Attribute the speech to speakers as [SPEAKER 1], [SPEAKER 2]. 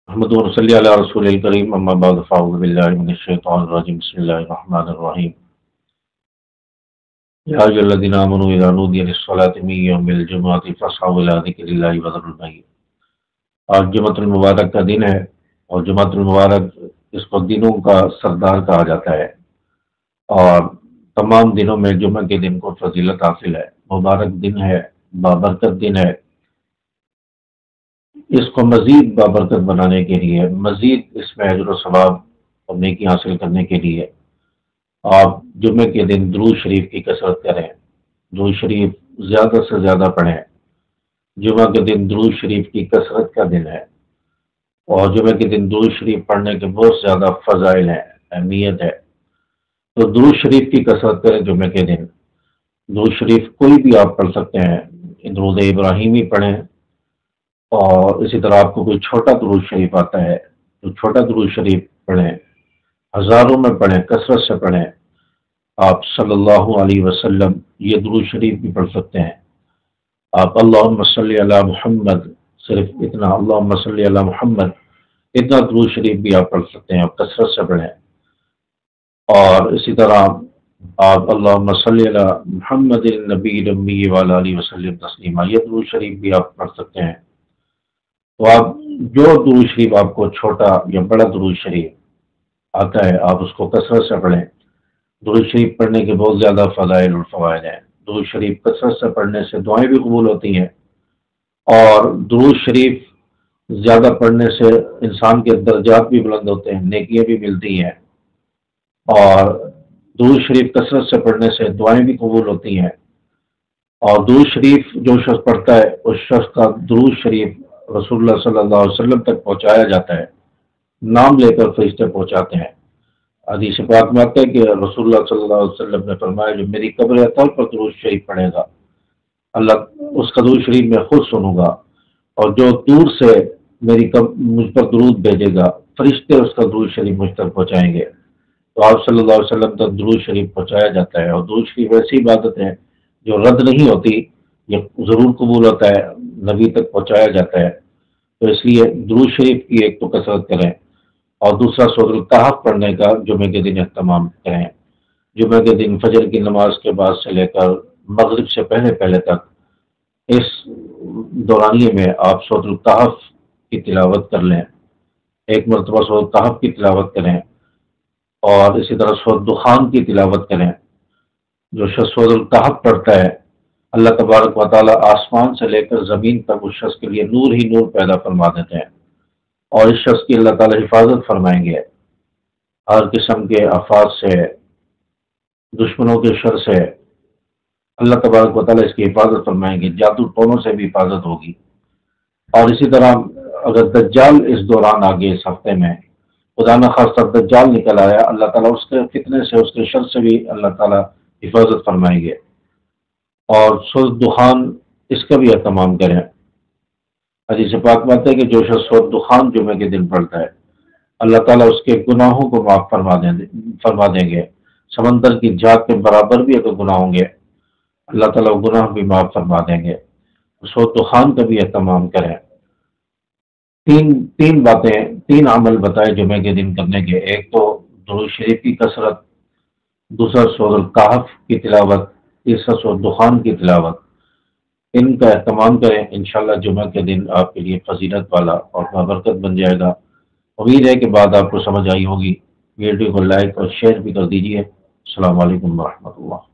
[SPEAKER 1] محمد صلی علی رسول الکریم اما بعد فاعوذ باللہ من الشیطان الرجیم بسم اللہ الرحمن الرحیم یا ایھا الذین آمنوا اذا نودی للصلاۃ من یوم الجمعۃ فاسعوا الی ذکر اللہ وذروا البیع۔ آج جمعۃ المبارک کا دن ہے، اور جمعۃ المبارک اس کو دنوں کا سردار کہا جاتا ہے، اور تمام دنوں میں جمعہ کے دن کو فضیلت حاصل ہے، مبارک دن ہے، بابرکت دن ہے۔ اس کو مزید بابرکت بنانے کے لیے، مزید اس میں اجر و ثواب اور نیکی حاصل کرنے کے لیے آپ جمعے کے دن درود شریف کی کثرت کریں، درود شریف زیادہ سے زیادہ پڑھیں۔ جمعہ کے دن درود شریف کی کثرت کا دن ہے، اور جمعے کے دن درود شریف پڑھنے کے بہت زیادہ فضائل ہیں، اہمیت ہے۔ تو درود شریف کی کثرت کریں جمعے کے دن۔ درود شریف کوئی بھی آپ پڑھ سکتے ہیں، درود ابراہیمی پڑھیں، اور اسی طرح آپ کو کوئی چھوٹا درود شریف آتا ہے تو چھوٹا درود شریف پڑھیں، ہزاروں میں پڑھیں، کثرت سے پڑھیں۔ آپ صلی اللہ علیہ وسلم یہ درود شریف بھی پڑھ سکتے ہیں۔ آپ اللہم صلی علی محمد، صرف اتنا اللہم صلی علی محمد، اتنا درود شریف بھی آپ پڑھ سکتے ہیں، آپ کثرت سے پڑھیں۔ اور اسی طرح آپ اللہم صلی علی محمد النبی الامی وعلی آلہ وسلم تسلیما، یہ درود شریف بھی آپ پڑھ سکتے ہیں۔ تو آپ جو درود شریف آپ کو چھوٹا یا بڑا درود شریف آتا ہے، آپ اس کو کثرت سے پڑھیں۔ درود شریف پڑھنے کے بہت زیادہ فضائل اور فوائد ہیں۔ درود شریف کثرت سے پڑھنے سے دعائیں بھی قبول ہوتی ہیں، اور درود شریف زیادہ پڑھنے سے انسان کے درجات بھی بلند ہوتے ہیں، نیکیاں بھی ملتی ہیں، اور درود شریف کثرت سے پڑھنے سے دعائیں بھی قبول ہوتی ہیں۔ اور درود شریف جو شخص پڑھتا ہے، اس شخص کا درود شریف رسول اللہ صلی اللہ علیہ وسلم تک پہنچایا جاتا ہے، نام لے کر فرشتے پہنچاتے ہیں۔ حدیث پاک میں آتا ہے کہ رسول اللہ صلی اللہ علیہ وسلم نے فرمایا، جو میری قبر اطہر پر درود شریف پڑھے گا، اللہ اس کا درود شریف میں خود سنوں گا، اور جو دور سے مجھ پر درود بھیجے گا، فرشتے اس کا درود شریف مجھ تک پہنچائیں گے۔ تو آپ صلی اللہ علیہ وسلم تک درود شریف پہنچایا جاتا ہے، اور درود شریف ایسی عبادت ہے جو رد نہیں ہوتی، یہ ضرور قبول ہوتا ہے، نبی تک پہنچایا جاتا ہے۔ تو اس لیے درود شریف کی ایک تو کثرت کریں، اور دوسرا سورۃ الکہف پڑھنے کا جمعے کے دن اہتمام کریں۔ جمعے کے دن فجر کی نماز کے بعد سے لے کر مغرب سے پہلے پہلے تک اس دورانیے میں آپ سورۃ الکہف کی تلاوت کر لیں، ایک مرتبہ سورۃ الکہف کی تلاوت کریں، اور اسی طرح سورۃ دخان کی تلاوت کریں۔ جو شخص سورۃ الکہف پڑھتا ہے، اللہ تبارک و تعالیٰ آسمان سے لے کر زمین تک اس شخص کے لیے نور ہی نور پیدا فرما دیتے ہیں، اور اس شخص کی اللہ تعالیٰ حفاظت فرمائیں گے ہر قسم کے آفات سے، دشمنوں کے شر سے۔ اللہ تبارک و تعالیٰ اس کی حفاظت فرمائیں گے، جادو ٹونوں سے بھی حفاظت ہوگی۔ اور اسی طرح اگر دجال اس دوران آگے اس ہفتے میں خدا نخواستہ دجال نکل آیا، اللہ تعالیٰ اس کے فتنے سے، اس کے شر سے بھی اللہ تعالیٰ حفاظت فرمائیں گے۔ اور سورۃ دخان اس کا بھی اہتمام کریں۔ حدیث پاک میں آتا ہے کہ جو شخص سورۃ دخان جمعے کے دن پڑھتا ہے، اللہ تعالیٰ اس کے گناہوں کو معاف فرما دیں گے۔ سمندر کی جھاگ کے برابر بھی اگر گناہ ہوں گے، اللہ تعالیٰ گناہ بھی معاف فرما دیں گے۔ سورۃ دخان کا بھی اہتمام کریں۔ تین باتیں، تین عمل بتائے جمعے کے دن کرنے کے، ایک تو درود شریف کی کثرت، دوسرا سورۃ الکہف کی تلاوت، تیسرا سورۃ دخان کی تلاوت۔ ان کا اہتمام کریں، انشاءاللہ جمعہ کے دن آپ کے لیے فضیلت والا اور بابرکت بن جائے گا۔ امید ہے کہ بات آپ کو سمجھ آئی ہوگی۔ ویڈیو کو لائک اور شیئر بھی کر دیجیے۔ السلام علیکم ورحمۃ اللہ۔